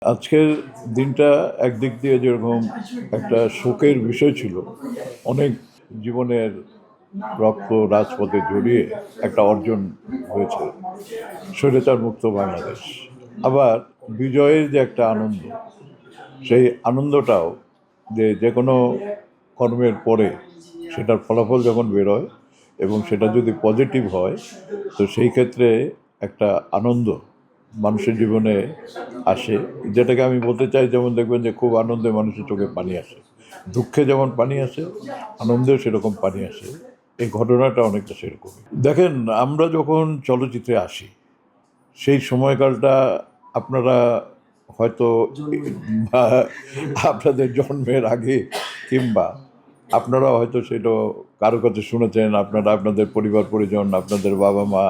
আজকের দিনটা একদিক দিয়ে যেরকম একটা শোকের বিষয় ছিল, অনেক জীবনের রক্ত রাজপথে জড়িয়ে একটা অর্জন হয়েছে, স্বৈরাচার মুক্ত বাংলাদেশ। আবার বিজয়ের যে একটা আনন্দ, সেই আনন্দটাও যে যে কোনো কর্মের পরে সেটার ফলাফল যখন বেরোয় এবং সেটা যদি পজিটিভ হয়, তো সেই ক্ষেত্রে একটা আনন্দ মানুষের জীবনে আসে, যেটাকে আমি বলতে চাই, যেমন দেখবেন যে খুব আনন্দে মানুষের চোখে পানি আসে, দুঃখে যেমন পানি আসে, আনন্দেও সেরকম পানি আসে। এই ঘটনাটা অনেকটা সেরকমই। দেখেন, আমরা যখন চলচ্চিত্রে আসি, সেই সময়কালটা আপনারা হয়তো বা আপনাদের জন্মের আগে, কিংবা আপনারা হয়তো সেটা কারো কাছে শুনেছেন, আপনারা আপনাদের পরিবার পরিজন, আপনাদের বাবা মা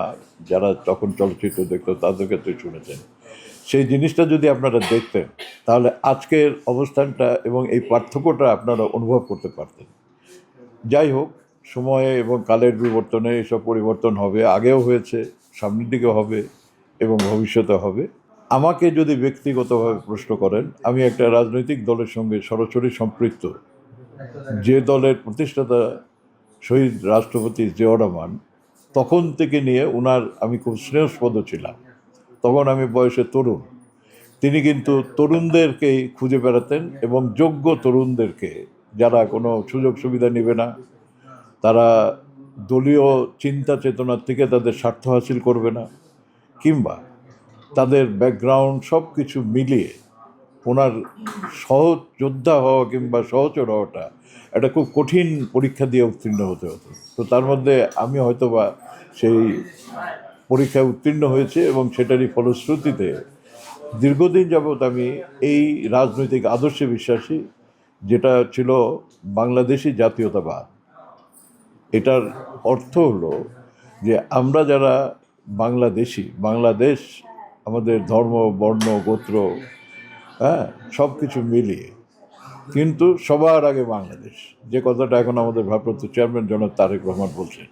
যারা তখন চলচ্চিত্র দেখতো তাদের কাছে শুনেছেন। সেই জিনিসটা যদি আপনারা দেখতেন, তাহলে আজকের অবস্থানটা এবং এই পার্থক্যটা আপনারা অনুভব করতে পারতেন। যাই হোক, সময়ে এবং কালের বিবর্তনে এসব পরিবর্তন হবে, আগেও হয়েছে, সামনের দিকে হবে এবং ভবিষ্যতে হবে। আমাকে যদি ব্যক্তিগতভাবে প্রশ্ন করেন, আমি একটা রাজনৈতিক দলের সঙ্গে সরাসরি সম্পৃক্ত। যে দলের প্রতিষ্ঠাতা শহীদ রাষ্ট্রপতি জিয়াউর রহমান, তখন থেকে নিয়ে ওনার আমি খুব স্নেহস্পদ ছিলাম। তখন আমি বয়সে তরুণ। তিনি কিন্তু তরুণদেরকেই খুঁজে বেড়াতেন এবং যোগ্য তরুণদেরকে, যারা কোনো সুযোগ সুবিধা নেবে না, তারা দলীয় চিন্তা চেতনার থেকে তাদের স্বার্থ হাসিল করবে না, কিংবা তাদের ব্যাকগ্রাউন্ড সব কিছু মিলিয়ে ওনার সহজ যোদ্ধা হওয়া কিংবা সহচর হওয়াটা একটা খুব কঠিন পরীক্ষা দিয়ে উত্তীর্ণ হতে হতো। তো তার মধ্যে আমি হয়তোবা সেই পরীক্ষায় উত্তীর্ণ হয়েছে এবং সেটারই ফলশ্রুতিতে দীর্ঘদিন যাবৎ আমি এই রাজনৈতিক আদর্শে বিশ্বাসী, যেটা ছিল বাংলাদেশি জাতীয়তাবাদ। এটার অর্থ হলো যে আমরা যারা বাংলাদেশি, বাংলাদেশ আমাদের ধর্ম, বর্ণ, গোত্র, হ্যাঁ, সব কিছু মিলিয়ে, কিন্তু সবার আগে বাংলাদেশ। যে কথাটা এখন আমাদের ভারপ্রাপ্ত চেয়ারম্যান জনাব তারেক রহমান বলছেন,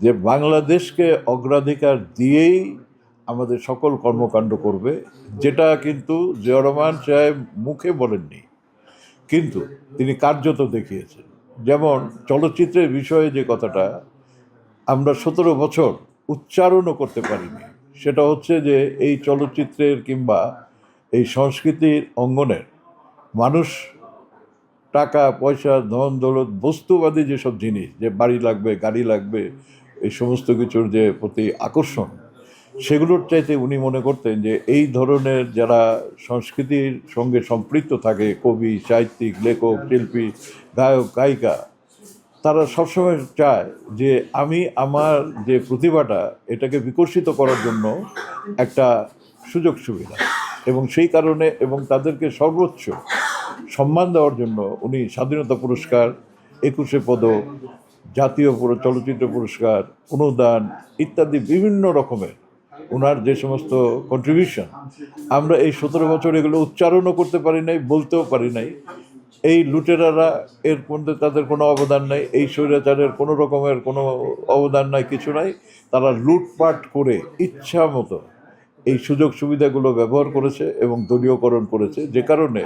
যে বাংলাদেশকে অগ্রাধিকার দিয়েই আমাদের সকল কর্মকাণ্ড করবে, যেটা কিন্তু জিয়াউর রহমান সাহেব মুখে বলেননি, কিন্তু তিনি কার্যত দেখিয়েছেন। যেমন চলচ্চিত্রের বিষয়ে যে কথাটা আমরা 17 বছর উচ্চারণও করতে পারিনি, সেটা হচ্ছে যে এই চলচ্চিত্রের কিংবা এই সংস্কৃতির অঙ্গনের মানুষ টাকা পয়সা, ধন দৌলত, বস্তুবাদী যেসব জিনিস, যে বাড়ি লাগবে, গাড়ি লাগবে, এই সমস্ত কিছুর যে প্রতি আকর্ষণ, সেগুলোর চাইতে উনি মনে করতেন যে এই ধরনের যারা সংস্কৃতির সঙ্গে সম্পৃক্ত থাকে, কবি, সাহিত্যিক, লেখক, শিল্পী, গায়ক, গায়িকা, তারা সবসময় চায় যে আমি আমার যে প্রতিভাটা, এটাকে বিকশিত করার জন্য একটা সুযোগ সুবিধা, এবং সেই কারণে এবং তাদেরকে সর্বোচ্চ সম্মান দেওয়ার জন্য উনি স্বাধীনতা পুরস্কার, 21শে পদক, জাতীয় চলচ্চিত্র পুরস্কার, অনুদান ইত্যাদি বিভিন্ন রকমের ওনার যে সমস্ত কন্ট্রিবিউশন, আমরা এই 17 বছর এগুলো উচ্চারণও করতে পারি নাই, বলতেও পারি নাই। এই লুটেরারা, এর মধ্যে তাদের কোনো অবদান নাই, এই স্বৈরাচারের কোনো রকমের কোনো অবদান নাই, কিছু নাই। তারা লুটপাট করে ইচ্ছা মতো এই সুযোগ সুবিধাগুলো ব্যবহার করেছে এবং দলীয়করণ করেছে, যে কারণে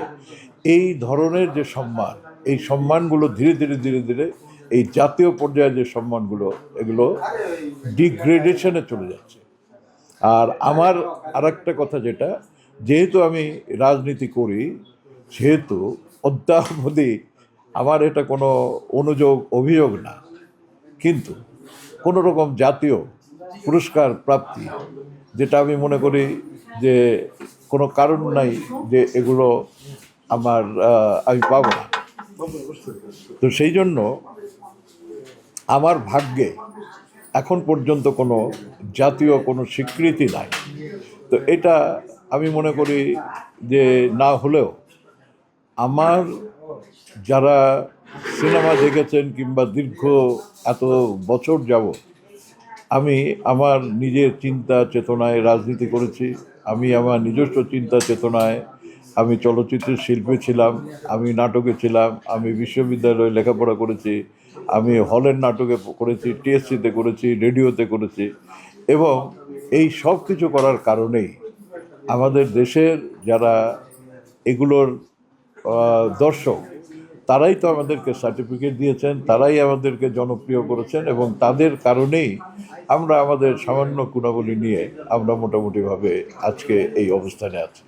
এই ধরনের যে সম্মান, এই সম্মানগুলো ধীরে ধীরে ধীরে ধীরে এই জাতীয় পর্যায়ে যে সম্মানগুলো, এগুলো ডিগ্রেডেশনে চলে যাচ্ছে। আর আমার আরেকটা কথা যেটা, যেহেতু আমি রাজনীতি করি, সেহেতু অদ্যাবধি আমার এটা কোনো অনুযোগ অভিযোগ না, কিন্তু কোনো রকম জাতীয় পুরস্কার প্রাপ্তি, যেটা আমি মনে করি যে কোনো কারণ নাই যে এগুলো আমার আমি পাবো না। তো সেই জন্য আমার ভাগ্যে এখন পর্যন্ত কোনো জাতীয় কোনো স্বীকৃতি নাই। তো এটা আমি মনে করি যে না হলেও আমার যারা সিনেমা দেখেছেন কিংবা দীর্ঘ এত বছর যাবৎ আমি আমার নিজের চিন্তা চেতনায় রাজনীতি করেছি, আমি আমার নিজস্ব চিন্তা চেতনায় আমি চলচ্চিত্রের শিল্পী ছিলাম, আমি নাটকে ছিলাম, আমি বিশ্ববিদ্যালয়ে লেখাপড়া করেছি, আমি হলের নাটকে করেছি, টিএসসিতে করেছি, রেডিওতে করেছি, এবং এই সব কিছু করার কারণেই আমাদের দেশের যারা এগুলোর দর্শক, তারাই তো আমাদেরকে সার্টিফিকেট দিয়েছেন, তারাই আমাদেরকে জনপ্রিয় করেছেন, এবং তাদের কারণেই আমরা আমাদের সামান্য গুণাবলী নিয়ে আমরা মোটামুটিভাবে আজকে এই অবস্থানে আছি।